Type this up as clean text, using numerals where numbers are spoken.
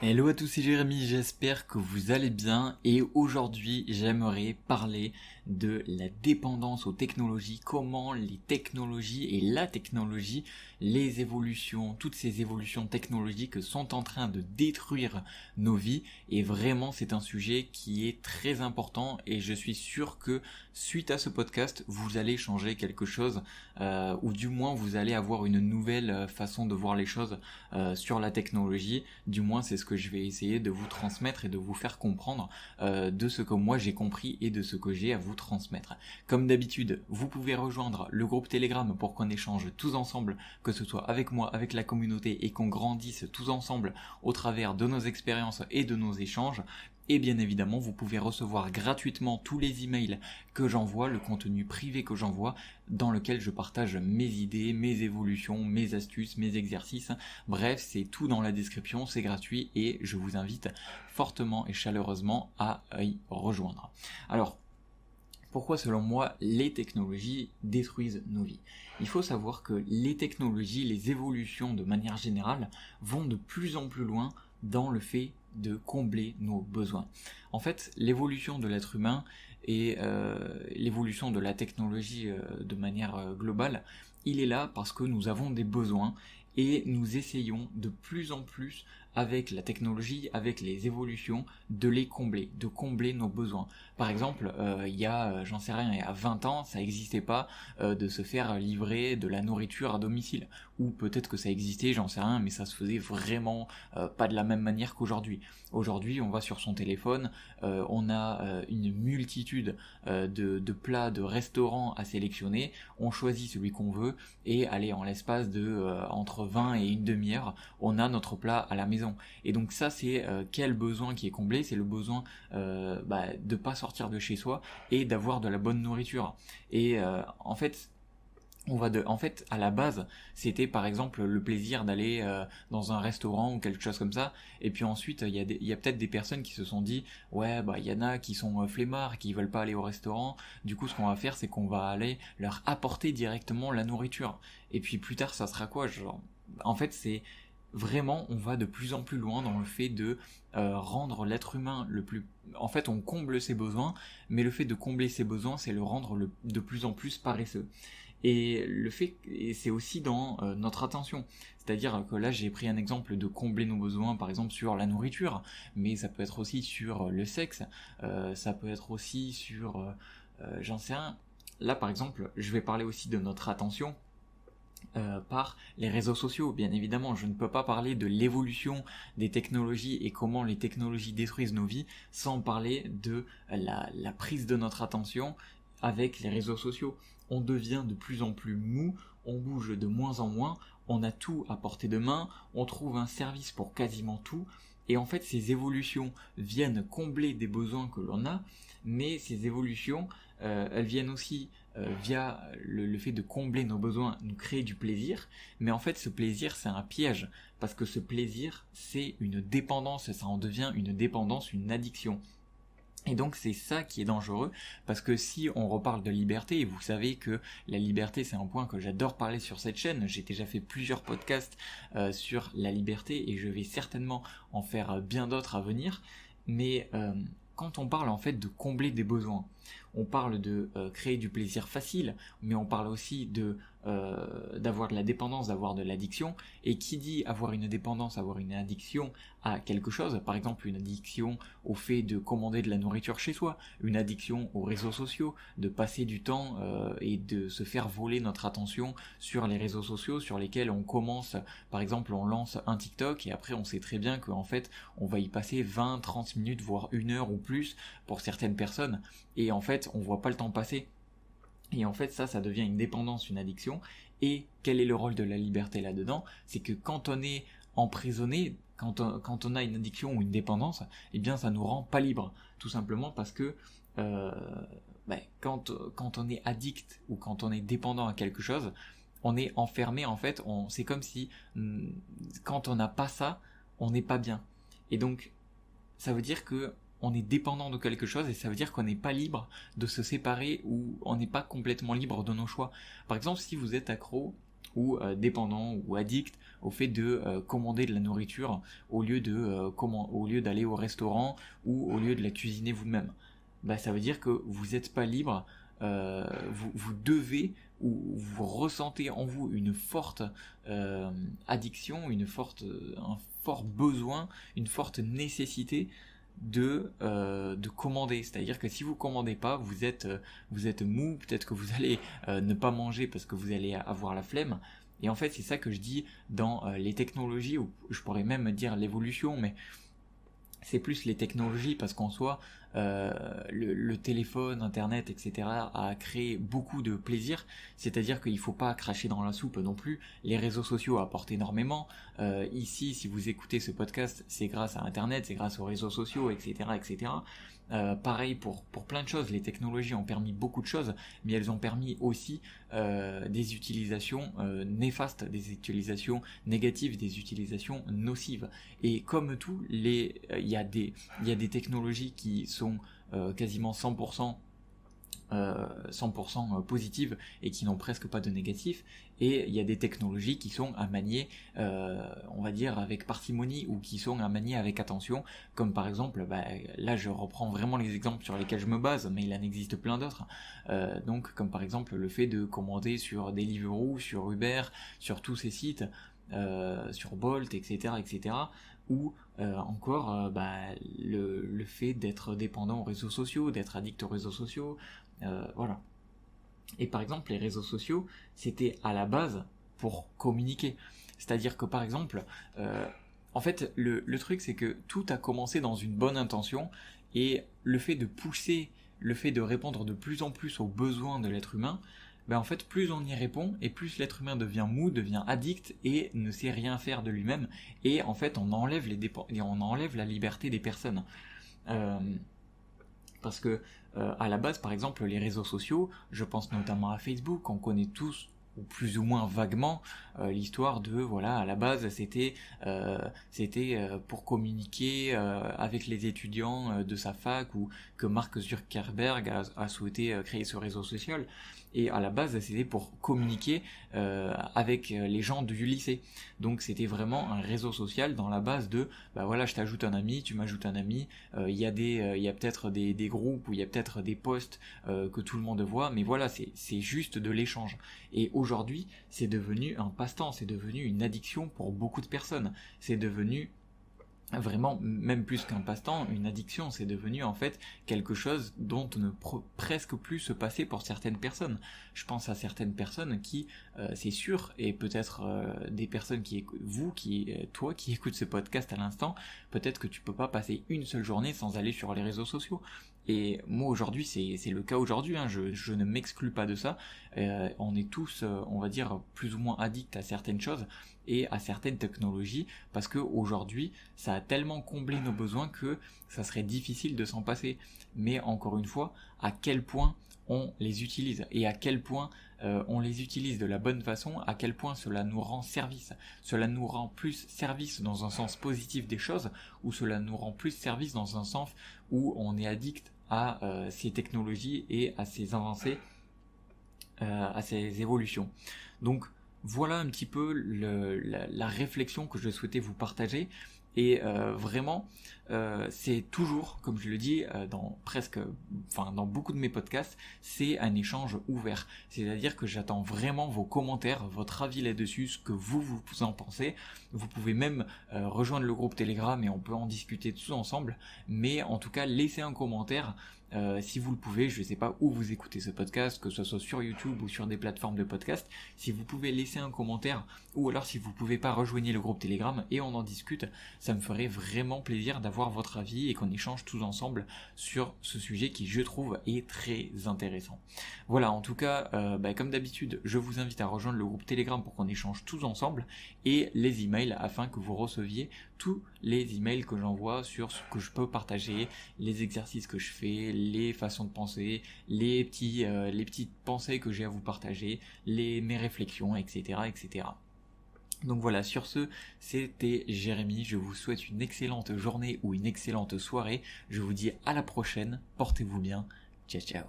Hello à tous, c'est Jérémy, j'espère que vous allez bien et aujourd'hui j'aimerais parler de la dépendance aux technologies, comment les technologies et la technologie, les évolutions, toutes ces évolutions technologiques sont en train de détruire nos vies et vraiment c'est un sujet qui est très important et je suis sûr que suite à ce podcast vous allez changer quelque chose ou du moins vous allez avoir une nouvelle façon de voir les choses sur la technologie, du moins c'est ce que je vais essayer de vous transmettre et de vous faire comprendre de ce que moi j'ai compris et de ce que j'ai à vous transmettre. Comme d'habitude, vous pouvez rejoindre le groupe Telegram pour qu'on échange tous ensemble, que ce soit avec moi, avec la communauté et qu'on grandisse tous ensemble au travers de nos expériences et de nos échanges. Et bien évidemment, vous pouvez recevoir gratuitement tous les emails que j'envoie, le contenu privé que j'envoie, dans lequel je partage mes idées, mes évolutions, mes astuces, mes exercices. Bref, c'est tout dans la description, c'est gratuit et je vous invite fortement et chaleureusement à y rejoindre. Alors, pourquoi selon moi les technologies détruisent nos vies ? Il faut savoir que les technologies, les évolutions de manière générale, vont de plus en plus loin dans le fait de combler nos besoins. En fait, l'évolution de l'être humain et l'évolution de la technologie de manière globale, il est là parce que nous avons des besoins et nous essayons de plus en plus avec la technologie, avec les évolutions, de les combler, de combler nos besoins. Par exemple, il y a, j'en sais rien, il y a 20 ans, ça n'existait pas de se faire livrer de la nourriture à domicile. Ou peut-être que ça existait, j'en sais rien, mais ça se faisait vraiment pas de la même manière qu'aujourd'hui. Aujourd'hui, on va sur son téléphone, on a une multitude de plats, de restaurants à sélectionner, on choisit celui qu'on veut, et allez, en l'espace de entre 20 et une demi-heure, on a notre plat à la maison. Et donc ça, c'est quel besoin qui est comblé ? C'est le besoin de pas sortir de chez soi et d'avoir de la bonne nourriture. Et en fait, à la base, c'était par exemple le plaisir d'aller dans un restaurant ou quelque chose comme ça. Et puis ensuite, il y a peut-être des personnes qui se sont dit, ouais, bah il y en a qui sont flemmards, qui veulent pas aller au restaurant. Du coup, ce qu'on va faire, c'est qu'on va aller leur apporter directement la nourriture. Et puis plus tard, ça sera quoi, genre, en fait, c'est vraiment, on va de plus en plus loin dans le fait de rendre l'être humain le plus... En fait, on comble ses besoins, mais le fait de combler ses besoins, c'est le rendre de plus en plus paresseux. Et c'est aussi dans notre attention. C'est-à-dire que là, j'ai pris un exemple de combler nos besoins, par exemple sur la nourriture, mais ça peut être aussi sur le sexe, ça peut être aussi sur, j'en sais rien. Là, par exemple, je vais parler aussi de notre attention. Par les réseaux sociaux, bien évidemment, je ne peux pas parler de l'évolution des technologies et comment les technologies détruisent nos vies sans parler de la prise de notre attention avec les réseaux sociaux. On devient de plus en plus mou, on bouge de moins en moins, on a tout à portée de main, on trouve un service pour quasiment tout, et en fait ces évolutions viennent combler des besoins que l'on a, mais ces évolutions, elles viennent aussi via le fait de combler nos besoins, nous créer du plaisir, mais en fait ce plaisir c'est un piège, parce que ce plaisir c'est une dépendance, ça en devient une dépendance, une addiction. Et donc c'est ça qui est dangereux, parce que si on reparle de liberté, et vous savez que la liberté c'est un point que j'adore parler sur cette chaîne, j'ai déjà fait plusieurs podcasts sur la liberté, et je vais certainement en faire bien d'autres à venir, mais quand on parle en fait de combler des besoins, on parle de créer du plaisir facile, mais on parle aussi d'avoir de la dépendance, d'avoir de l'addiction, et qui dit avoir une dépendance, avoir une addiction à quelque chose, par exemple une addiction au fait de commander de la nourriture chez soi, une addiction aux réseaux sociaux, de passer du temps et de se faire voler notre attention sur les réseaux sociaux sur lesquels on commence, par exemple on lance un TikTok et après on sait très bien qu'en fait on va y passer 20, 30 minutes voire 1 heure ou plus pour certaines personnes, et en fait on voit pas le temps passer. Et en fait, ça devient une dépendance, une addiction. Et quel est le rôle de la liberté là-dedans ? C'est que quand on est emprisonné, quand on a une addiction ou une dépendance, eh bien ça nous rend pas libre. Tout simplement parce que quand on est addict ou quand on est dépendant à quelque chose, on est enfermé en fait. C'est comme si quand on n'a pas ça, on n'est pas bien. Et donc, ça veut dire que on est dépendant de quelque chose, et ça veut dire qu'on n'est pas libre de se séparer, ou on n'est pas complètement libre de nos choix. Par exemple, si vous êtes accro ou dépendant ou addict au fait de commander de la nourriture au lieu d'aller au restaurant ou au lieu de la cuisiner vous-même. Bah, ça veut dire que vous n'êtes pas libre, vous devez ou vous ressentez en vous une forte addiction, un fort besoin, une forte nécessité de commander. C'est-à-dire que si vous commandez pas, vous êtes mou, peut-être que vous allez ne pas manger parce que vous allez avoir la flemme. Et en fait, c'est ça que je dis dans les technologies, ou je pourrais même dire l'évolution, mais c'est plus les technologies parce qu'en soi, le téléphone, internet, etc. a créé beaucoup de plaisir, c'est-à-dire qu'il ne faut pas cracher dans la soupe non plus. Les réseaux sociaux apportent énormément. Ici, si vous écoutez ce podcast, c'est grâce à internet, c'est grâce aux réseaux sociaux, etc. etc. Pareil pour plein de choses, les technologies ont permis beaucoup de choses, mais elles ont permis aussi des utilisations néfastes, des utilisations négatives, des utilisations nocives. Et comme tout, il y a des technologies qui sont quasiment 100% positives et qui n'ont presque pas de négatif, et il y a des technologies qui sont à manier on va dire avec parcimonie, ou qui sont à manier avec attention, comme par exemple, là je reprends vraiment les exemples sur lesquels je me base, mais il en existe plein d'autres, donc comme par exemple le fait de commander sur Deliveroo, sur Uber, sur tous ces sites, sur Bolt, etc. etc. ou encore le fait d'être dépendant aux réseaux sociaux, d'être addict aux réseaux sociaux, voilà. Et par exemple, les réseaux sociaux, c'était à la base pour communiquer. C'est-à-dire que par exemple, en fait, le truc c'est que tout a commencé dans une bonne intention, et le fait de répondre de plus en plus aux besoins de l'être humain, en fait, plus on y répond, et plus l'être humain devient mou, devient addict, et ne sait rien faire de lui-même, et en fait, on enlève la liberté des personnes. Parce que à la base, par exemple, les réseaux sociaux, je pense notamment à Facebook, on connaît tous, ou plus ou moins vaguement, l'histoire de, voilà, à la base c'était pour communiquer avec les étudiants de sa fac, ou que Mark Zuckerberg a souhaité créer ce réseau social. Et à la base, c'était pour communiquer avec les gens du lycée. Donc c'était vraiment un réseau social dans la base de, voilà, je t'ajoute un ami, tu m'ajoutes un ami, il y a peut-être des groupes, ou il y a peut-être des posts que tout le monde voit, mais voilà, c'est juste de l'échange. Et aujourd'hui, c'est devenu un passe-temps, c'est devenu une addiction pour beaucoup de personnes. C'est devenu vraiment, même plus qu'un passe-temps, une addiction, c'est devenu en fait quelque chose dont on ne peut presque plus se passer pour certaines personnes. Je pense à certaines personnes qui, c'est sûr, et peut-être des personnes toi qui écoutes ce podcast à l'instant, peut-être que tu peux pas passer une seule journée sans aller sur les réseaux sociaux. Et moi aujourd'hui, c'est le cas aujourd'hui, hein, je ne m'exclus pas de ça. On est tous, on va dire, plus ou moins addicts à certaines choses et à certaines technologies, parce que aujourd'hui, ça a tellement comblé nos besoins que ça serait difficile de s'en passer. Mais encore une fois, à quel point on les utilise, et à quel point on les utilise de la bonne façon, à quel point cela nous rend service. Cela nous rend plus service dans un sens positif des choses, ou cela nous rend plus service dans un sens où on est addict à ces technologies et à ces avancées, à ces évolutions. Donc voilà un petit peu la réflexion que je souhaitais vous partager. Et vraiment, c'est toujours, comme je le dis, dans beaucoup de mes podcasts, c'est un échange ouvert. C'est-à-dire que j'attends vraiment vos commentaires, votre avis là-dessus, ce que vous en pensez. Vous pouvez même rejoindre le groupe Telegram et on peut en discuter tous ensemble. Mais en tout cas, laissez un commentaire. Si vous le pouvez, je ne sais pas où vous écoutez ce podcast, que ce soit sur YouTube ou sur des plateformes de podcast, si vous pouvez laisser un commentaire, ou alors si vous ne pouvez pas, rejoignez le groupe Telegram et on en discute, ça me ferait vraiment plaisir d'avoir votre avis et qu'on échange tous ensemble sur ce sujet qui, je trouve, est très intéressant. Voilà, en tout cas, comme d'habitude, je vous invite à rejoindre le groupe Telegram pour qu'on échange tous ensemble, et les emails afin que vous receviez tous les emails que j'envoie sur ce que je peux partager, les exercices que je fais, les façons de penser, les petites pensées que j'ai à vous partager, mes réflexions, etc., etc. Donc voilà, sur ce, c'était Jérémy, je vous souhaite une excellente journée ou une excellente soirée, je vous dis à la prochaine, portez-vous bien, ciao ciao.